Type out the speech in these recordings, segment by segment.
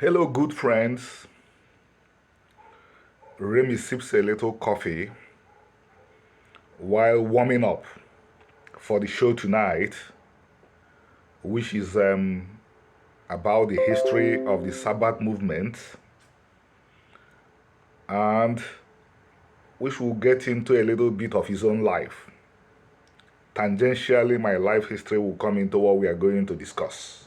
Hello, good friends. Remy sips a little coffee while warming up for the show tonight, which is about the history of the Sabbath movement, and which will get into a little bit of his own life. Tangentially, my life history will come into what we are going to discuss.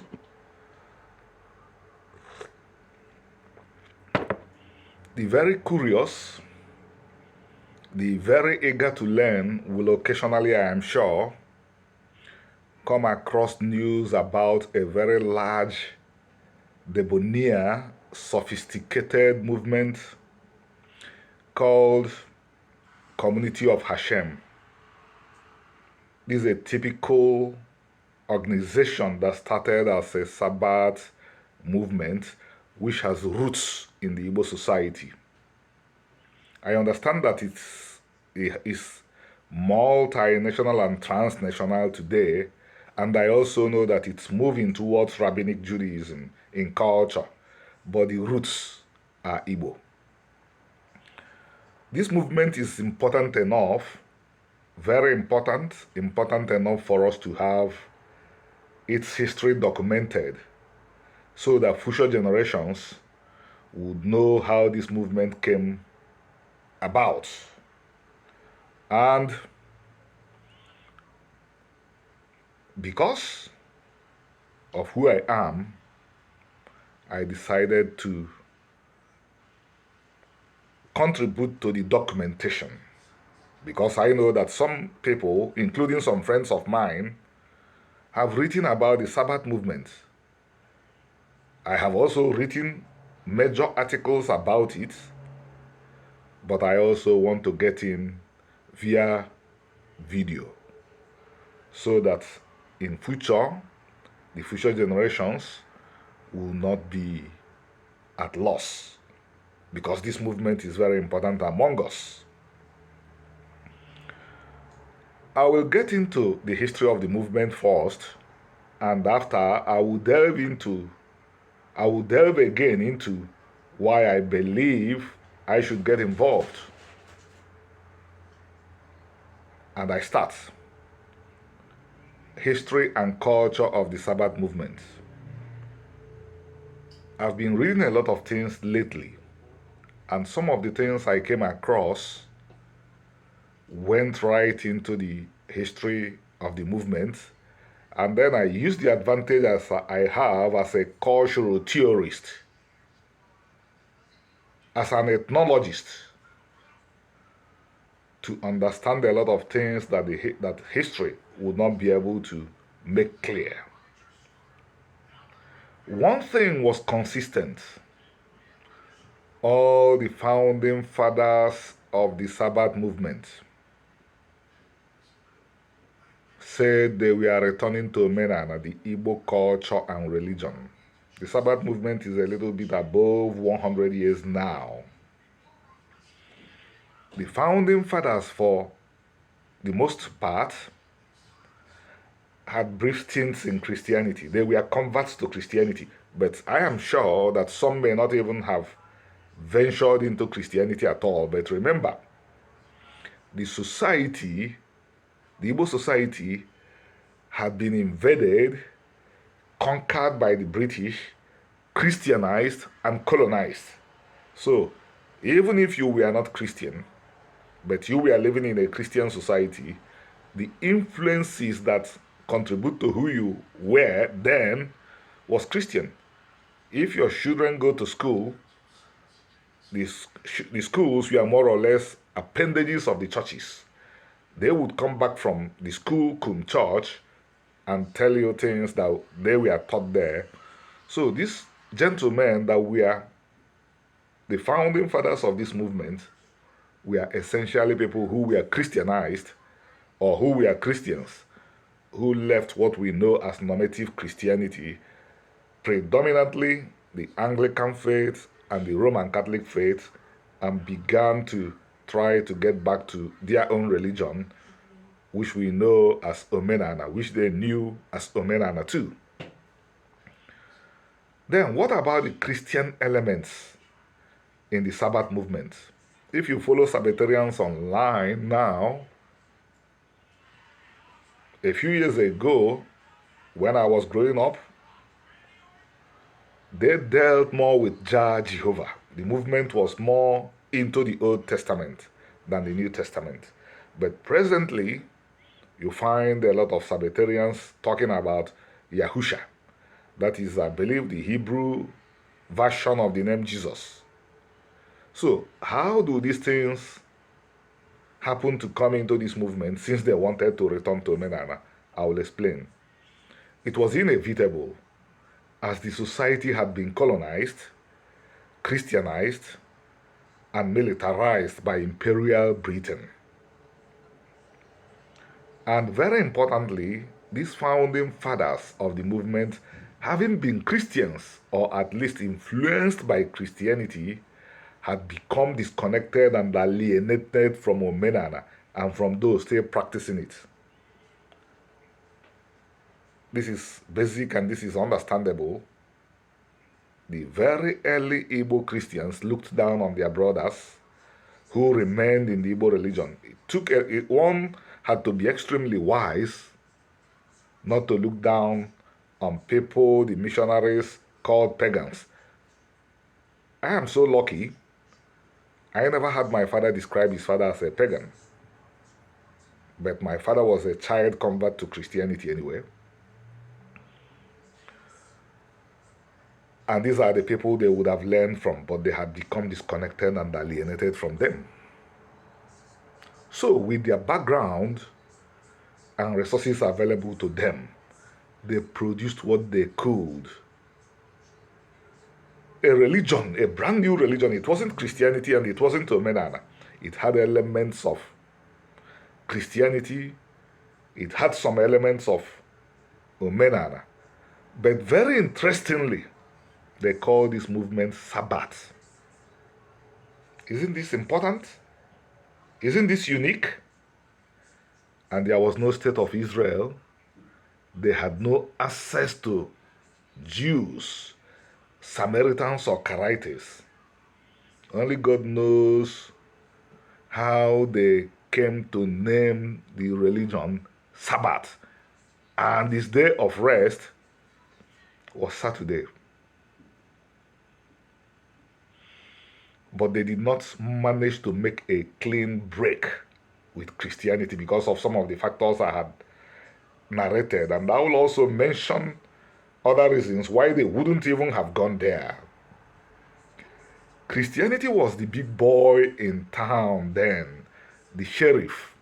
The very curious, the very eager to learn will occasionally, I am sure, come across news about a very large, debonair, sophisticated movement called Community of Hashem. This is a typical organization that started as a Sabbath movement which has roots in the Igbo society. I understand that it is multinational and transnational today, and I also know that it's moving towards rabbinic Judaism in culture, but the roots are Igbo. This movement is important enough, very important enough for us to have its history documented so that future generations would know how this movement came about. And because of who I am, I decided to contribute to the documentation, because I know that some people, including some friends of mine, have written about the Sabbath movement. I have also written major articles about it, but I also want to get in via video so that in future, the future generations will not be at loss, because this movement is very important among us. I will get into the history of the movement first, and after I will delve again into why I believe I should get involved. And I start. History and culture of the Sabbath movement. I've been reading a lot of things lately, and some of the things I came across went right into the history of the movement, and then I used the advantage as I have as a cultural theorist, as an ethnologist, to understand a lot of things that history would not be able to make clear. One thing was consistent. All the founding fathers of the Sabbath movement said they were returning to Omenana, the Igbo culture and religion. The Sabbath movement is a little bit above 100 years now. The founding fathers, for the most part, had brief stints in Christianity. They were converts to Christianity, but I am sure that some may not even have ventured into Christianity at all. But remember, the society, the Igbo society, had been invaded, conquered by the British, Christianized, and colonized. So, even if you were not Christian, but you were living in a Christian society, the influences that contribute to who you were then was Christian. If your children go to school, the schools were more or less appendages of the churches. They would come back from the school cum church and tell you things that they were taught there. So these gentlemen that were the founding fathers of this movement were essentially people who were Christianized, or who were Christians, who left what we know as normative Christianity, predominantly the Anglican faith and the Roman Catholic faith, and began to try to get back to their own religion, which we know as Omenana, which they knew as Omenana too. Then what about the Christian elements in the Sabbath movement? If you follow Sabbatarians online now, a few years ago, when I was growing up, they dealt more with Jah Jehovah. The movement was more into the Old Testament than the New Testament. But presently, you find a lot of Sabbatarians talking about Yahusha. That is, I believe, the Hebrew version of the name Jesus. So, how do these things happen to come into this movement since they wanted to return to Menana? I will explain. It was inevitable as the society had been colonized, Christianized, and militarized by Imperial Britain. And very importantly, these founding fathers of the movement, having been Christians or at least influenced by Christianity, had become disconnected and alienated from Omenana and from those still practicing it. This is basic and this is understandable. The very early Igbo Christians looked down on their brothers who remained in the Igbo religion. One had to be extremely wise not to look down on people, the missionaries called pagans. I am so lucky. I never had my father describe his father as a pagan. But my father was a child convert to Christianity anyway. And these are the people they would have learned from, but they had become disconnected and alienated from them. So, with their background and resources available to them, they produced what they could. A religion, a brand new religion. It wasn't Christianity and it wasn't Omenana. It had elements of Christianity. It had some elements of Omenana. But very interestingly, they call this movement Sabbath. Isn't this important? Isn't this unique? And there was no state of Israel. They had no access to Jews, Samaritans, or Karaites. Only God knows how they came to name the religion Sabbath. And this day of rest was Saturday. But they did not manage to make a clean break with Christianity because of some of the factors I had narrated. And I will also mention other reasons why they wouldn't even have gone there. Christianity was the big boy in town then, the sheriff.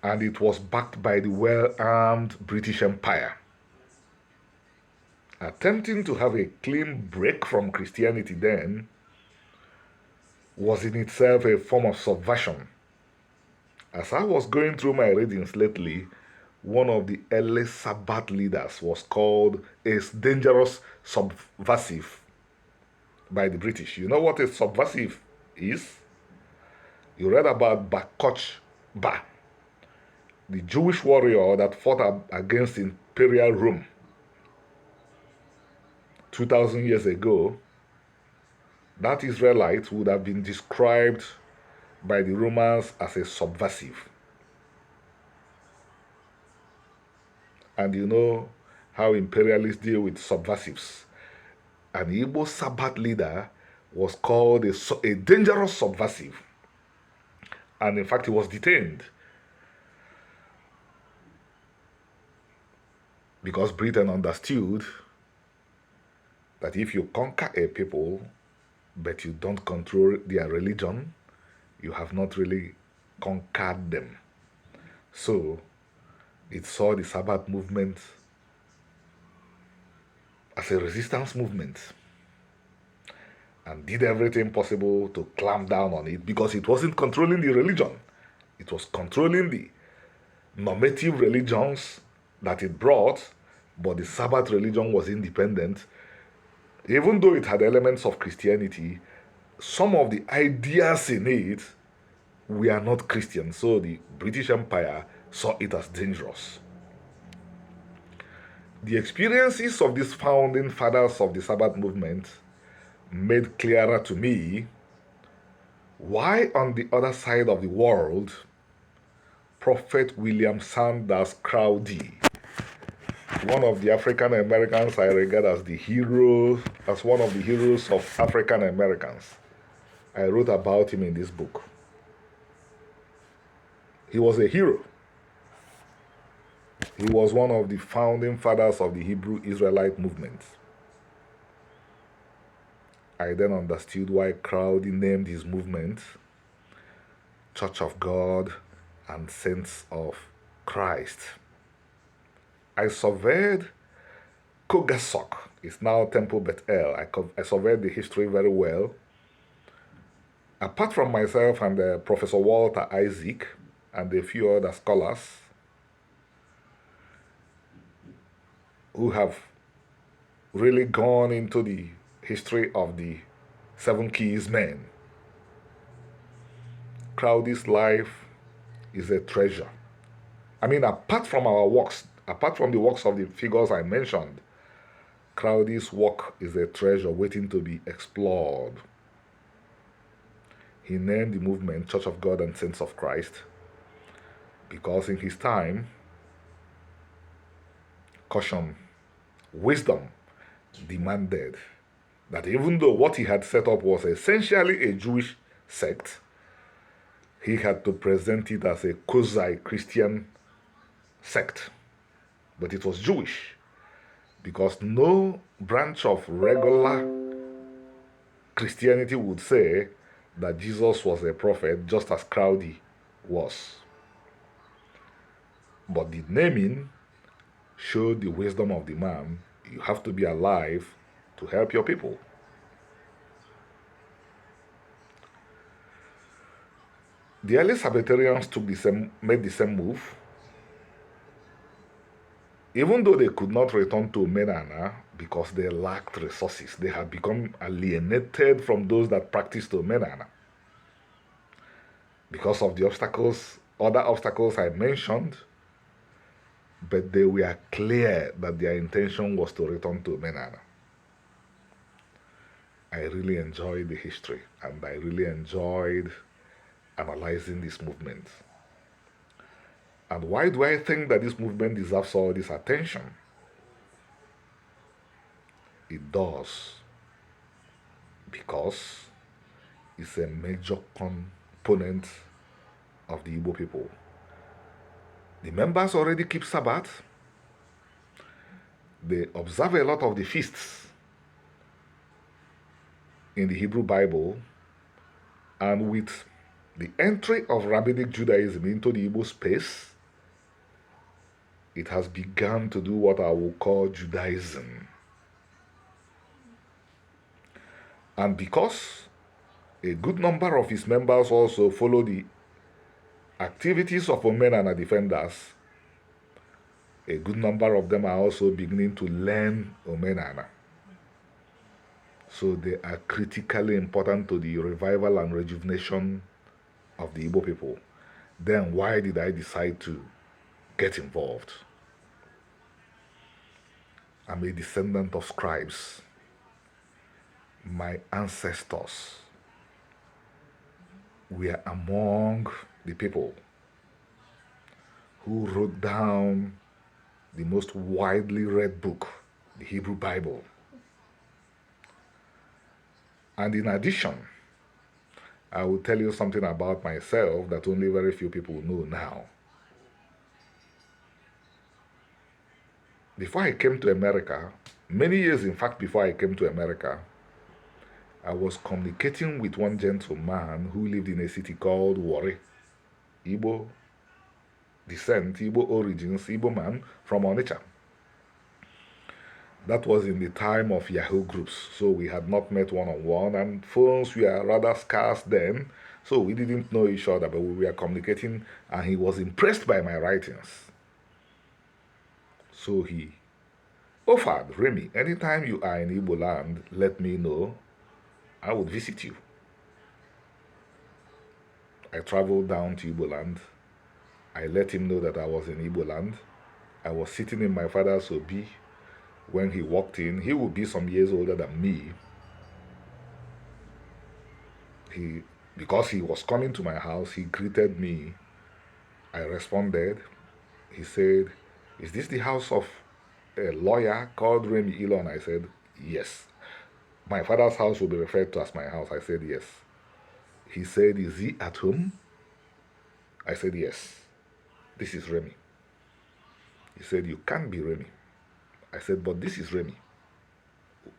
And it was backed by the well-armed British Empire. Attempting to have a clean break from Christianity then was in itself a form of subversion. As I was going through my readings lately, one of the early Sabbath leaders was called a dangerous subversive by the British. You know what a subversive is? You read about Bakoch Ba, the Jewish warrior that fought against Imperial Rome 2,000 years ago. That Israelite would have been described by the Romans as a subversive. And you know how imperialists deal with subversives. An Igbo Sabbath leader was called a dangerous subversive. And in fact, he was detained because Britain understood that if you conquer a people, but you don't control their religion, you have not really conquered them. So, it saw the Sabbath movement as a resistance movement and did everything possible to clamp down on it because it wasn't controlling the religion. It was controlling the normative religions that it brought, but the Sabbath religion was independent. Even though it had elements of Christianity, some of the ideas in it were not Christian. So the British Empire saw it as dangerous. The experiences of these founding fathers of the Sabbath movement made clearer to me why on the other side of the world, Prophet William Sanders Crowdy, one of the African Americans I regard as as one of the heroes of African Americans. I wrote about him in this book. He was a hero. He was one of the founding fathers of the Hebrew Israelite movement. I then understood why Crowdy named his movement Church of God and Saints of Christ. I surveyed Kogasok, it's now Temple Bethel. I surveyed the history very well. Apart from myself and Professor Walter Isaac and a few other scholars who have really gone into the history of the Seven Keys men, Crowdy's life is a treasure. I mean, apart from our works, apart from the works of the figures I mentioned, Crowdy's work is a treasure waiting to be explored. He named the movement Church of God and Saints of Christ because in his time, caution, wisdom demanded that even though what he had set up was essentially a Jewish sect, he had to present it as a quasi-Christian sect. But it was Jewish because no branch of regular Christianity would say that Jesus was a prophet just as Crowdy was. But the naming showed the wisdom of the man. You have to be alive to help your people. The early Sabbatarians made the same move. Even though they could not return to Menana because they lacked resources, they had become alienated from those that practiced Menana. Because of the other obstacles I mentioned, but they were clear that their intention was to return to Menana. I really enjoyed the history and I really enjoyed analyzing this movement. And why do I think that this movement deserves all this attention? It does. Because it's a major component of the Igbo people. The members already keep Sabbath. They observe a lot of the feasts in the Hebrew Bible. And with the entry of Rabbinic Judaism into the Igbo space, it has begun to do what I will call Judaism. And because a good number of his members also follow the activities of Omenana defenders, a good number of them are also beginning to learn Omenana. So they are critically important to the revival and rejuvenation of the Igbo people. Then why did I decide to get involved? I'm a descendant of scribes. My ancestors were among the people who wrote down the most widely read book, the Hebrew Bible. And in addition, I will tell you something about myself that only very few people know now. Before I came to America, many years in fact before I came to America, I was communicating with one gentleman who lived in a city called Warri, Igbo descent, Igbo origins, Igbo man from Onitsha. That was in the time of Yahoo groups, so we had not met one-on-one, and phones were rather scarce then, so we didn't know each other, but we were communicating, and he was impressed by my writings. So he offered, Remy, anytime you are in Igbo land, let me know. I would visit you. I traveled down to Igbo land. I let him know that I was in Igbo land. I was sitting in my father's obi When he walked in, he would be some years older than me. Because he was coming to my house, he greeted me. I responded. He said, "Is this the house of a lawyer called Remy Elon?" I said, "Yes." "My father's house will be referred to as my house." I said, "Yes." He said, "Is he at home?" I said, "Yes. This is Remy." He said, "You can't be Remy." I said, "But this is Remy.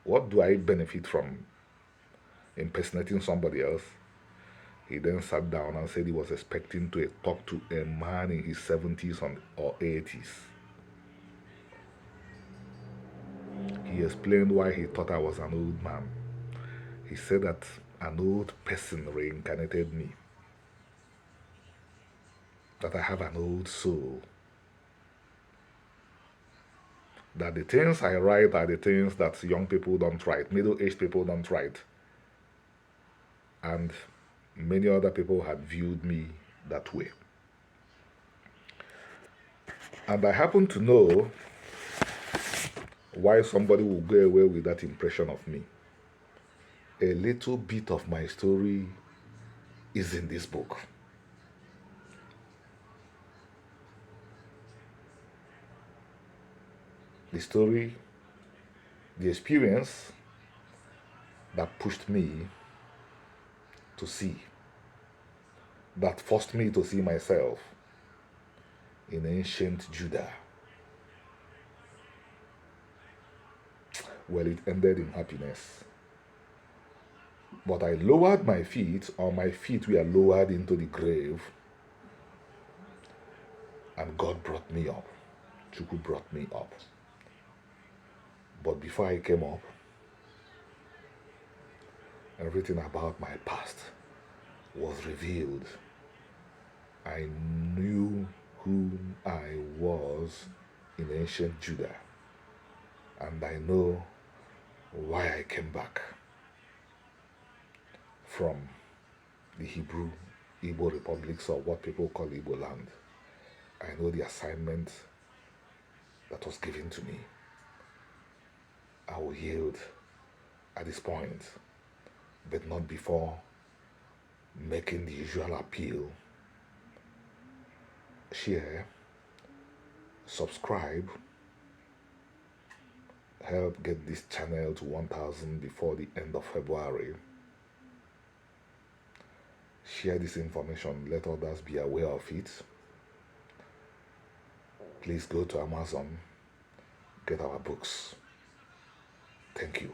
What do I benefit from impersonating somebody else?" He then sat down and said he was expecting to talk to a man in his 70s or 80s. He explained why he thought I was an old man. He said that an old person reincarnated me, that I have an old soul, that the things I write are the things that young people don't write, middle-aged people don't write. And many other people had viewed me that way. And I happen to know why somebody will go away with that impression of me. A little bit of my story is in this book. The story, the experience that pushed me to see, that forced me to see myself in ancient Judah. Well, it ended in happiness. But I lowered my feet, or my feet were lowered into the grave, and God brought me up. Chukwu brought me up. But before I came up, everything about my past was revealed. I knew who I was in ancient Judah, and I know why I came back from the Igbo republics, or what people call Igbo land. I know the assignment that was given to me. I will yield at this point, but not before making the usual appeal. Share, subscribe, help get this channel to 1,000 before the end of February. Share this information, let others be aware of it. Please go to Amazon, get our books. Thank you.